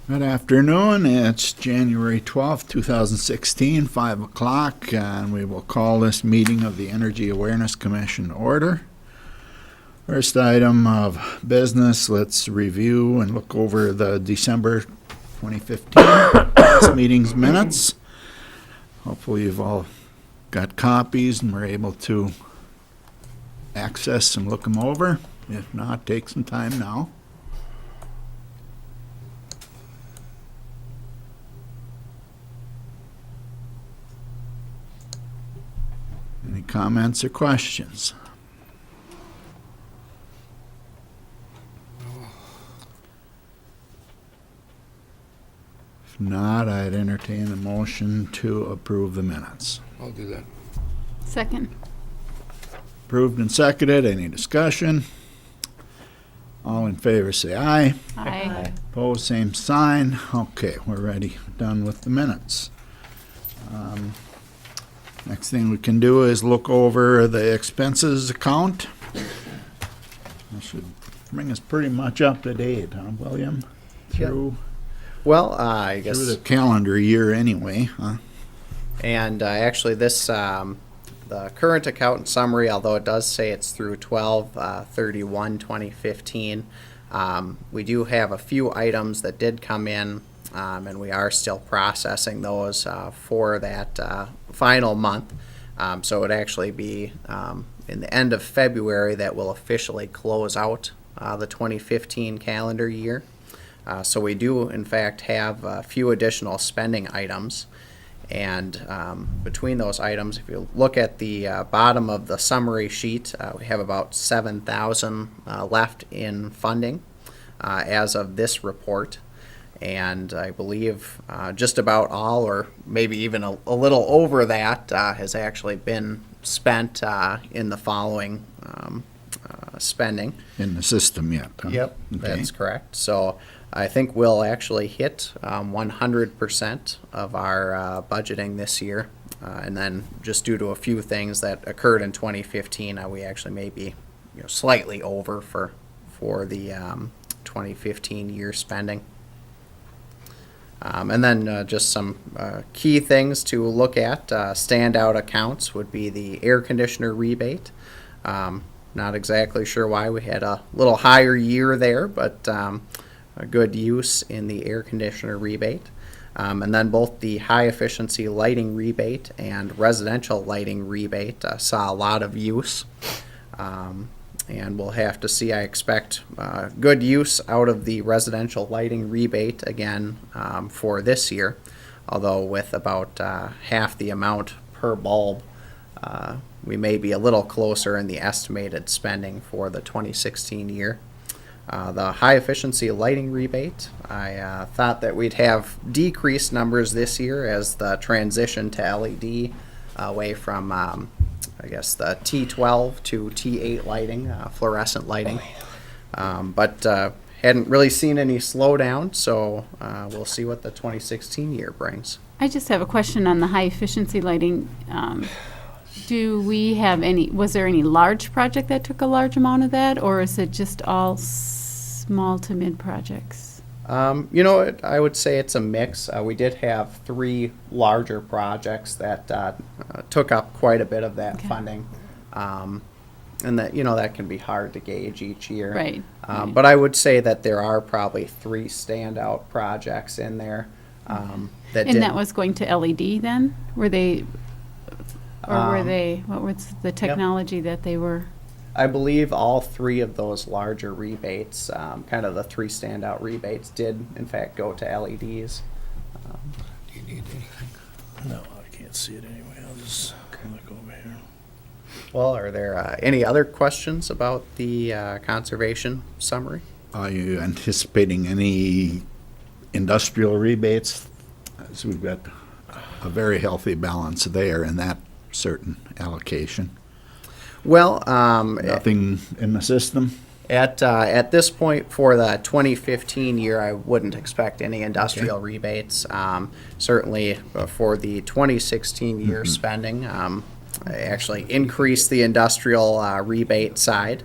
Good afternoon. It's January 12th, 2016, 5 o'clock, and we will call this meeting of the Energy Awareness Commission to order. First item of business, let's review and look over the December 2015 last meeting's minutes. Hopefully you've all got copies and were able to access and look them over. If not, take some time now. Any comments or questions? If not, I'd entertain a motion to approve the minutes. I'll do that. Second. Approved and seconded. Any discussion? All in favor say aye. Aye. Opposed, same sign. Okay, we're ready. Done with the minutes. Next thing we can do is look over the expenses account. That should bring us pretty much up to date, huh, William? Through Well, I through the guess, calendar year anyway, huh? and actually this, the current account summary, although it does say it's through 12/31/2015, we do have a few items that did come in, and we are still processing those for that final month. So it would actually be in the end of February that will officially close out the 2015 calendar year. So we do, in fact, have a few additional spending items. And between those items, if you look at the bottom of the summary sheet, we have about $7,000 left in funding as of this report. And I believe just about all, or maybe even a little over that, has actually been spent in the following spending. In the system yet, huh? Okay. That's correct. So I think we'll actually hit 100% of our budgeting this year. And then just due to a few things that occurred in 2015, we actually may be slightly over for the 2015 year spending. And then just some key things to look at. Standout accounts would be the air conditioner rebate. Not exactly sure why we had a little higher year there, but a good use in the air conditioner rebate. And then both the high efficiency lighting rebate and residential lighting rebate saw a lot of use. And we'll have to see, I expect good use out of the residential lighting rebate again for this year, although with about half the amount per bulb, we may be a little closer in the estimated spending for the 2016 year. The high efficiency lighting rebate, I thought that we'd have decreased numbers this year as the transition to LED away from I guess the T12 to T8 lighting, fluorescent lighting. But hadn't really seen any slowdown, so we'll see what the 2016 year brings. I just have a question on the high efficiency lighting. Do we have was there any large project that took a large amount of that, or is it just all small to mid projects? I would say it's a mix. We did have 3 larger projects that took up quite a bit of that funding. And that, that can be hard to gauge each year. Right. But I would say that there are probably 3 standout projects in there. That was going to LED then? Were they, or were they, what was the technology that they were? I believe all 3 of those larger rebates, kind of the 3 standout rebates, did in fact go to LEDs. Do you need anything? No, I can't see it anyway. I'll just look over here. Well, are there any other questions about the conservation summary? Are you anticipating any industrial rebates? As we've got a very healthy balance there in that certain allocation. Well, Nothing in the system? at this point for the 2015 year, I wouldn't expect any industrial rebates. Certainly for the 2016 year spending, I actually increased the industrial rebate side.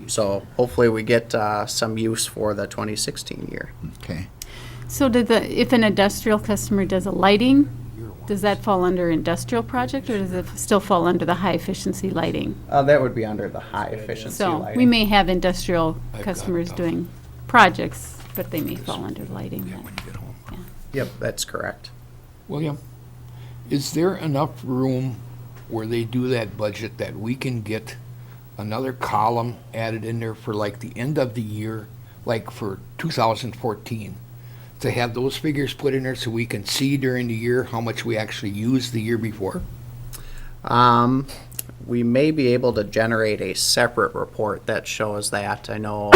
So hopefully we get some use for the 2016 year. Okay. So if an industrial customer does a lighting, does that fall under industrial project, or does it still fall under the high-efficiency lighting? That would be under the high efficiency So lighting. we may have industrial I've got customers that. doing projects, but they may fall under lighting. Yeah, when you get home. Yep, that's correct. William, is there enough room where they do that budget that we can get another column added in there for like the end of the year, like for 2014? To have those figures put in there so we can see during the year how much we actually used the year before? We may be able to generate a separate report that shows that. I know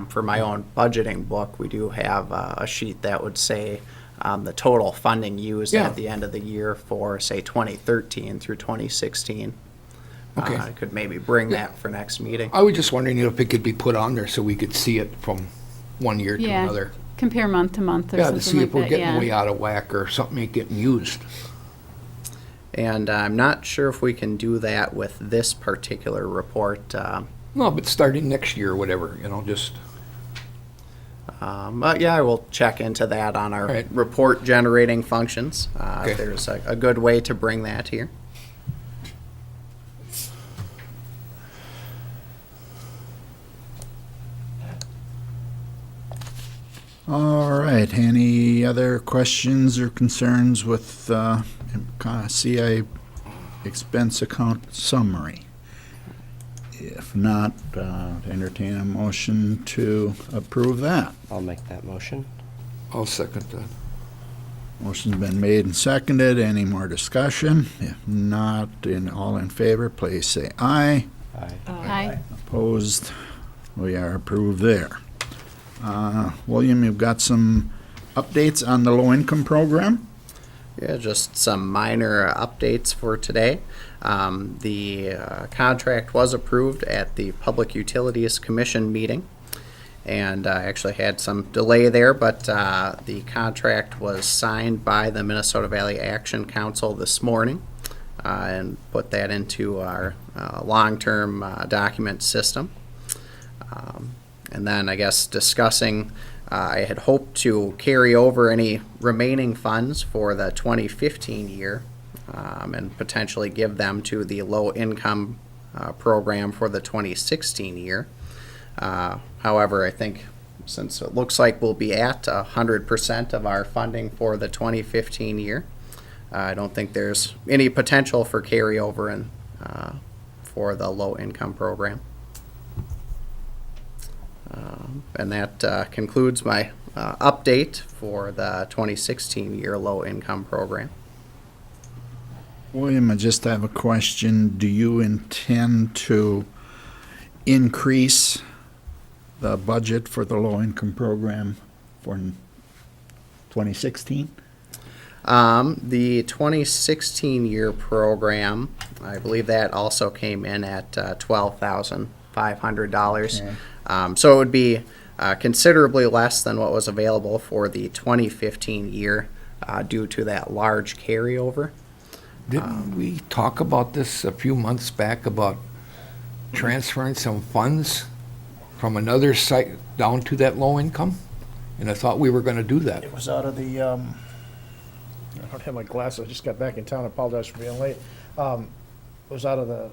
for my own budgeting book, we do have a sheet that would say the total funding used Yeah. at the end of the year for, say, 2013 through 2016. Okay. I could maybe bring that for next meeting. I was just wondering if it could be put on there so we could see it from one year to Yeah, another. compare month to month or Yeah, to see something if like we're that, getting way yeah. out of whack or something ain't getting used. And I'm not sure if we can do that with this particular report. No, but starting next year or whatever, just, But yeah, I will check into that on our Right. report generating functions. Okay. If there's a good way to bring that here. All right, any other questions or concerns with CI expense account summary? If not, entertain a motion to approve that. I'll make that motion. I'll second that. Motion's been made and seconded. Any more discussion? If not, all in favor, please say aye. Aye. Aye. Opposed? We are approved there. William, you've got some updates on the low-income program? Yeah, just some minor updates for today. The contract was approved at the Public Utilities Commission meeting, and I actually had some delay there, but the contract was signed by the Minnesota Valley Action Council this morning and put that into our long-term document system. And then I guess discussing, I had hoped to carry over any remaining funds for the 2015 year and potentially give them to the low-income program for the 2016 year. However, I think since it looks like we'll be at 100% of our funding for the 2015 year, I don't think there's any potential for carryover for the low-income program. And that concludes my update for the 2016 year low-income program. William, I just have a question. Do you intend to increase the budget for the low-income program for 2016? The 2016 year program, I believe that also came in at $12,500. Okay. So it would be considerably less than what was available for the 2015 year due to that large carryover. Didn't we talk about this a few months back about transferring some funds from another site down to that low income? And I thought we were gonna do that. It was out of the, I don't have my glasses, I just got back in town, I apologize for being late. It was out of the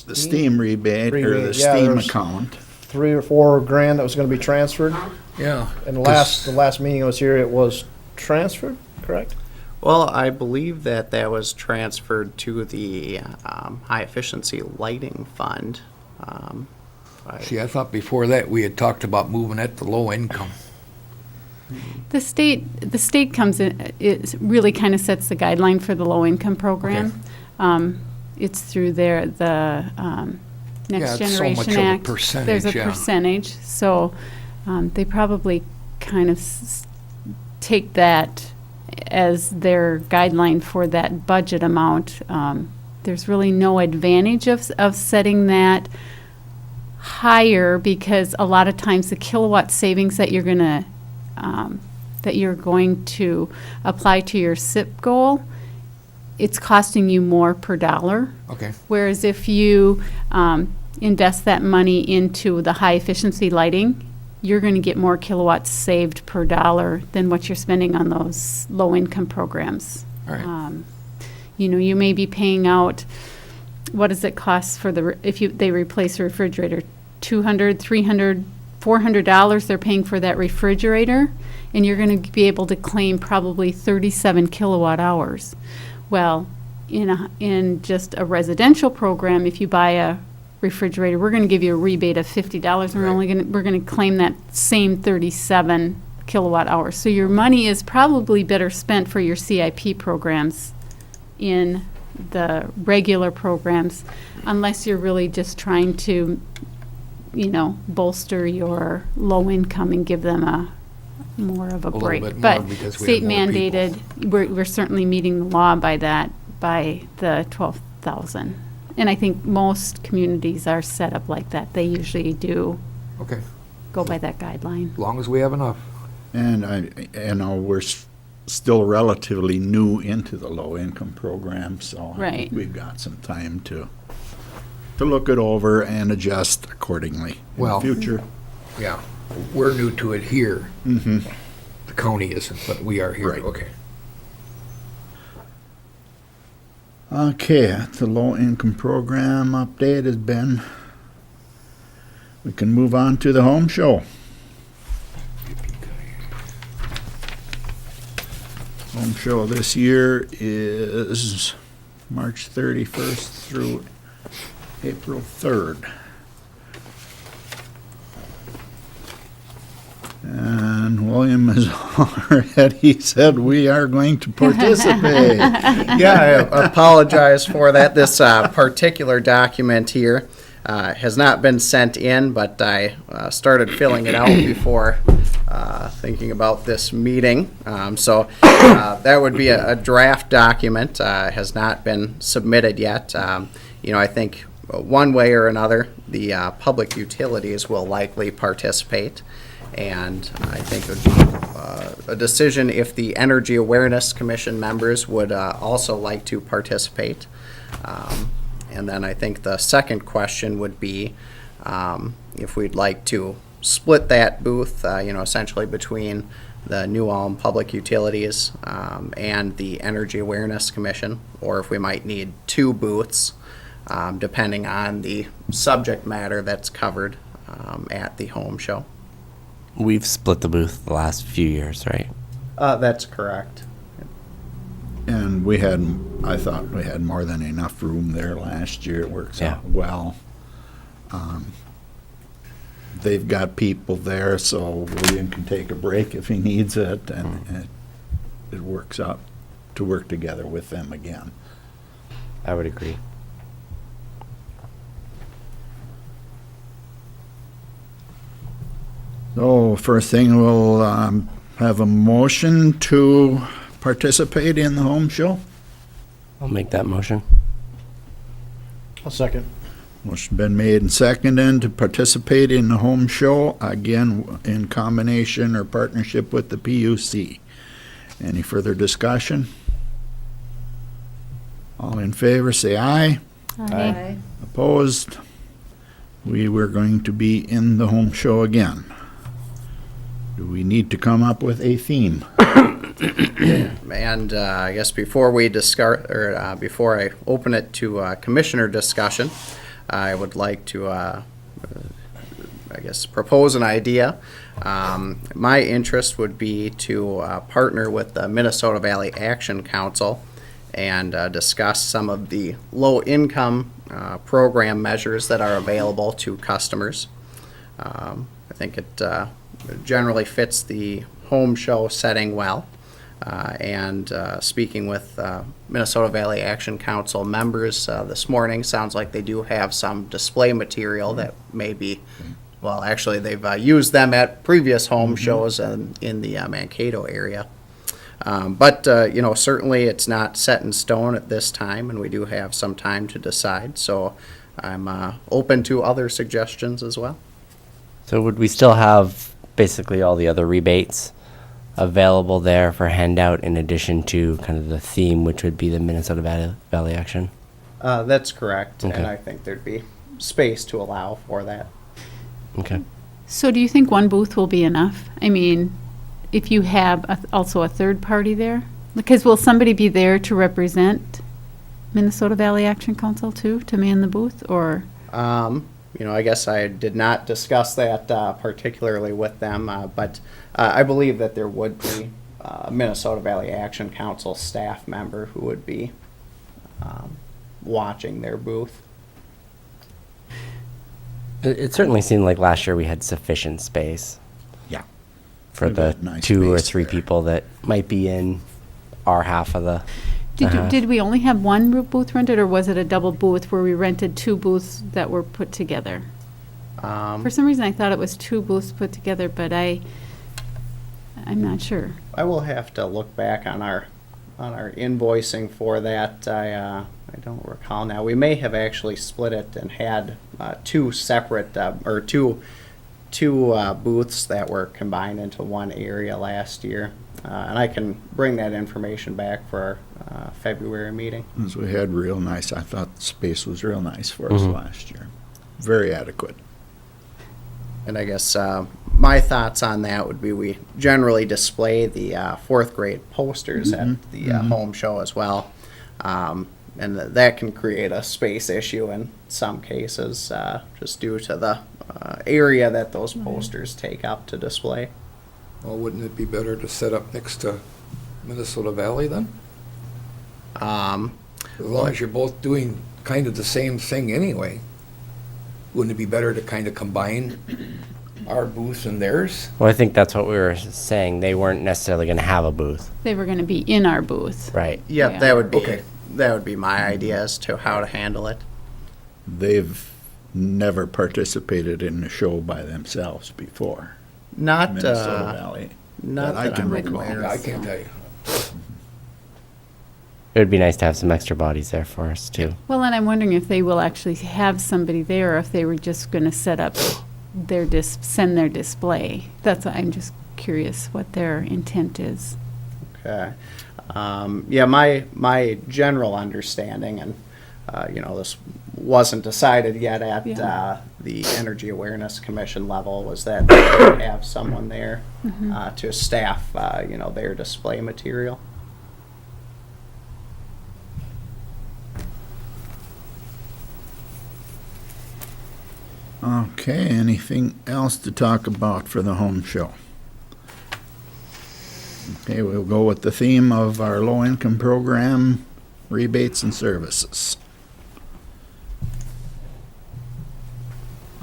The steam rebate or the Rebate, yeah, steam there's- account? 3 or 4 grand that was gonna be transferred. Yeah. And the last meeting I was here, it was transferred, correct? Well, I believe that was transferred to the high efficiency lighting fund. See, I thought before that we had talked about moving it to low income. The state comes in, it really kind of sets the guideline for the low-income program. It's through the Next Yeah, it's so much Generation of a Act. percentage, There's a yeah. percentage, so they probably kind of take that as their guideline for that budget amount. There's really no advantage of setting that higher because a lot of times the kilowatt savings that you're going to apply to your SIP goal, it's costing you more per dollar. Okay. Whereas if you invest that money into the high efficiency lighting, you're going to get more kilowatts saved per dollar than what you're spending on those low-income programs. All right. You know, you may be paying out, what does it cost for they replace a refrigerator? $200, $300, $400 they're paying for that refrigerator, and you're going to be able to claim probably 37 kilowatt hours. Well, in just a residential program, if you buy a refrigerator, we're going to give you a rebate of $50. We're going to claim that same 37 kilowatt hours. So your money is probably better spent for your CIP programs in the regular programs, unless you're really just trying to, you know, bolster your low income and give them a more of a little break. bit more But because we state have more people. mandated, we're certainly meeting the law by the 12,000. And I think most communities are set up like that. They usually do Okay, go by that guideline. as long as we have enough. And you know, we're still relatively new into the low-income program, so I Right. think we've got some time to look it over and adjust accordingly in the Well- future. Yeah, we're new to it here. Mm-hmm. The county isn't, but we are here. Right. Okay. Okay, the low-income program update has been. We can move on to the home show. Home show this year is March 31st through April 3rd. And William has already said we are going to participate. Yeah, I apologize for that. This particular document here has not been sent in, but I started filling it out before thinking about this meeting. So that would be a draft document, has not been submitted yet. You know, I think one way or another, the public utilities will likely participate. And I think it would be a decision if the Energy Awareness Commission members would also like to participate. And then I think the second question would be if we'd like to split that booth, you know, essentially between the New Ulm Public Utilities and the Energy Awareness Commission, or if we might need two booths, depending on the subject matter that's covered at the home show. We've split the booth the last few years, right? That's correct. And I thought we had more than enough room there last year. It works Yeah. out well. They've got people there, so William can take a break if he needs it, and it works out to work together with them again. I would agree. So first thing, we'll have a motion to participate in the home show. I'll make that motion. I'll second. Motion been made and seconded to participate in the home show, again, in combination or partnership with the PUC. Any further discussion? All in favor, say aye. Aye. Opposed? We were going to be in the home show again. Do we need to come up with a theme? And I guess before we discuss, or before I open it to commissioner discussion, I would like to, I guess, propose an idea. My interest would be to partner with the Minnesota Valley Action Council and discuss some of the low-income program measures that are available to customers. I think it generally fits the home show setting well. And speaking with Minnesota Valley Action Council members this morning, sounds like they do have some display material that may be, well, actually, they've used them at previous home shows in the Mankato area. But, you know, certainly it's not set in stone at this time, and we do have some time to decide. So I'm open to other suggestions as well. So would we still have basically all the other rebates available there for handout in addition to kind of the theme, which would be the Minnesota Valley Action? That's correct, Okay. and I think there'd be space to allow for that. Okay. So do you think one booth will be enough? I mean, if you have also a third party there? Because will somebody be there to represent Minnesota Valley Action Council too, to man the booth, or? I guess I did not discuss that particularly with them, but I believe that there would be a Minnesota Valley Action Council staff member who would be watching their booth. It certainly seemed like last year we had sufficient space Yeah. for We've the got nice 2 or space 3 there. people that might be in our half of the. Did we only have one booth rented, or was it a double booth where we rented 2 booths that were put together? For some reason, I thought it was 2 booths put together, but I'm not sure. I will have to look back on our invoicing for that. I don't recall now. We may have actually split it and had 2 separate or two booths that were combined into one area last year. And I can bring that information back for our February meeting. As we had real nice, I thought the space was real nice for us last year. Very adequate. And I guess my thoughts on that would be we generally display the 4th grade posters at the home show as well. And that can create a space issue in some cases, just due to the area that those posters take up to display. Well, wouldn't it be better to set up next to Minnesota Valley then? As long as you're both doing kind of the same thing anyway, wouldn't it be better to kind of combine our booth and theirs? Well, I think that's what we were saying. They weren't necessarily going to have a booth, They were going to be in our booth. right? Yep, Yeah. that would be my idea as to how to handle it. They've never participated in a show by themselves before. Not Minnesota Valley. not that I that can I'm recall. aware I of. can't tell you. It would be nice to have some extra bodies there for us too. Well, and I'm wondering if they will actually have somebody there, or if they were just going to set up send their display. That's, I'm just curious what their intent is. Okay. Yeah, my general understanding, and this wasn't decided yet at Yeah. the Energy Awareness Commission level, was that they would have someone there to staff, their display material. Okay, anything else to talk about for the home show? Okay, we'll go with the theme of our low-income program, rebates and services.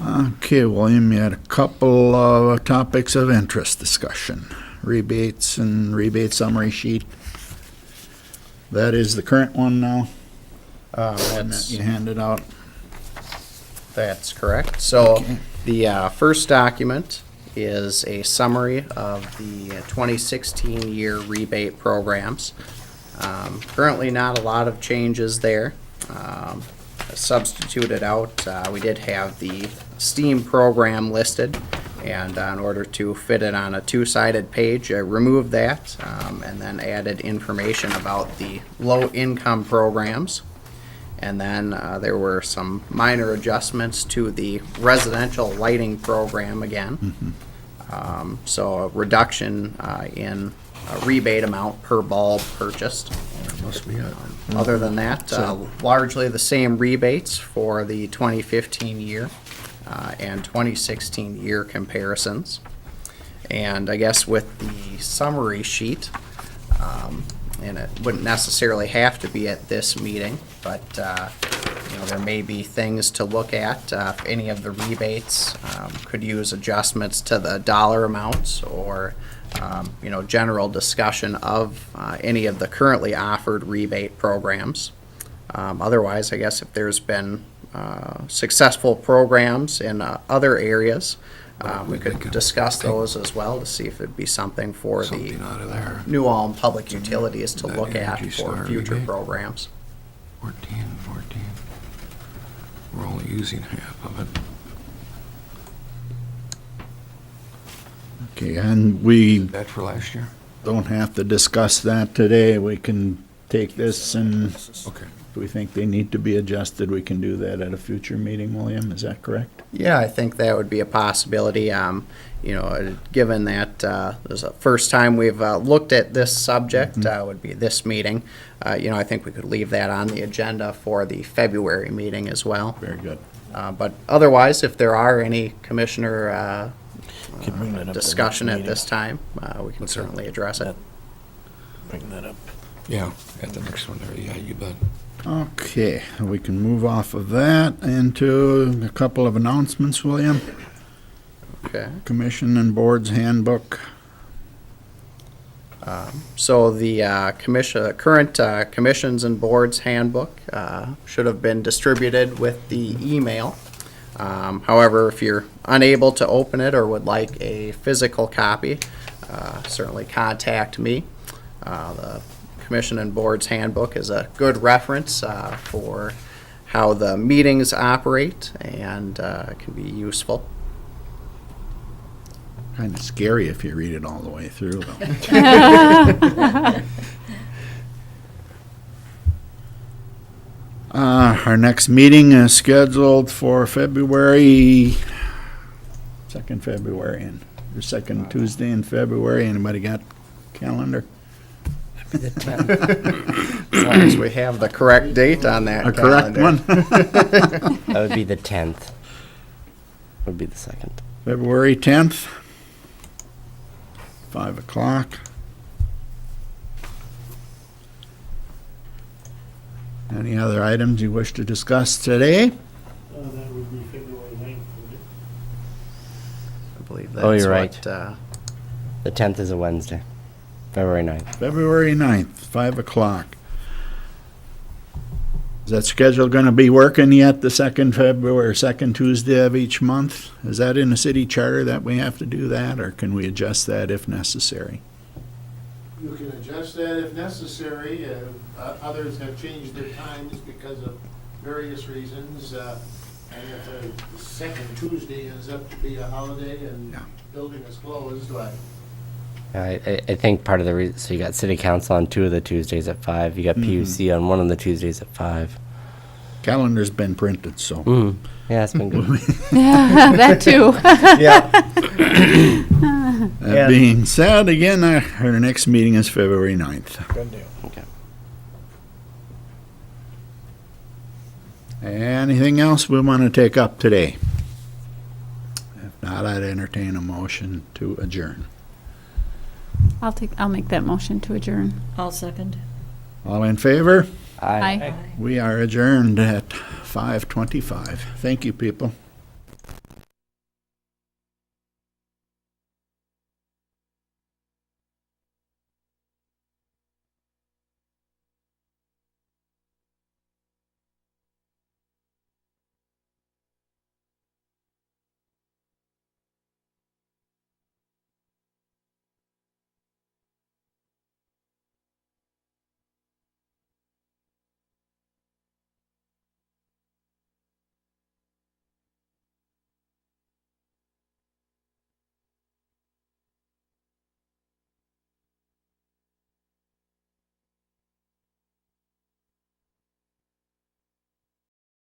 Okay, William, you had a couple of topics of interest discussion. Rebates and rebate summary sheet. That is the current one now, and that you handed out. That's correct. So Okay. the first document is a summary of the 2016 year rebate programs. Currently not a lot of changes there. Substituted out, we did have the STEAM program listed, and in order to fit it on a 2-sided page, I removed that and then added information about the low-income programs. And then there were some minor adjustments to the residential lighting program again. So a reduction in a rebate amount per bulb purchased. Must be it. Other than that, largely the same rebates for the 2015 year and 2016 year comparisons. And I guess with the summary sheet, and it wouldn't necessarily have to be at this meeting, but there may be things to look at. If any of the rebates could use adjustments to the dollar amounts, or general discussion of any of the currently offered rebate programs. Otherwise, I guess if there's been successful programs in other areas, we could discuss those as well to see if it'd be something for the Something out of there. New Ulm Public Utilities to That look at Energy for Star future rebate? programs. 14. We're only using half of it. Okay, and we That for last year? don't have to discuss that today. We can take this and Okay. we think they need to be adjusted, we can do that at a future meeting, William, is that correct? Yeah, I think that would be a possibility. Given that this is the first time we've looked at this subject, would be this meeting. I think we could leave that on the agenda for the February meeting as well. Very good. But otherwise, if there are any commissioner Can bring that up at the next discussion at meeting. this time, we can certainly address it. Bring that up. Yeah, at the next one there, yeah, you bet. Okay, we can move off of that into a couple of announcements, William. Okay. Commission and Boards Handbook. So the current Commissions and Boards Handbook should have been distributed with the email. However, if you're unable to open it or would like a physical copy, certainly contact me. The Commission and Boards Handbook is a good reference for how the meetings operate and can be useful. Kind of scary if you read it all the way through, though. Our next meeting is scheduled for February, 2nd February, and the second Tuesday in February. Anybody got calendar? As long as we have the correct date on that A correct calendar. one? That would be the 10th. Would be the second. February 10th, 5 o'clock. Any other items you wish to discuss today? That would be February 9th, I believe Oh, that's you're what, right. The 10th is a Wednesday, February 9th. February 9th, 5 o'clock. Is that schedule going to be working yet, the second February, second Tuesday of each month? Is that in the city charter that we have to do that, or can we adjust that if necessary? You can adjust that if necessary. Others have changed their times because of various reasons. And if the second Tuesday ends up to be a holiday and Yeah. building is closed, like, I think part of the reason, so you got city council on 2 of the Tuesdays at 5. You got PUC on 1 of the Tuesdays at 5. Calendar's been printed, so. Yeah, it's been good. Yeah, that too. Yeah. That being said, again, our next meeting is February 9th. good deal. Okay. Anything else we want to take up today? If not, I'd entertain a motion to adjourn. I'll make that motion to adjourn. I'll second. All in favor? Aye. We are adjourned at 5:25. Thank you, people.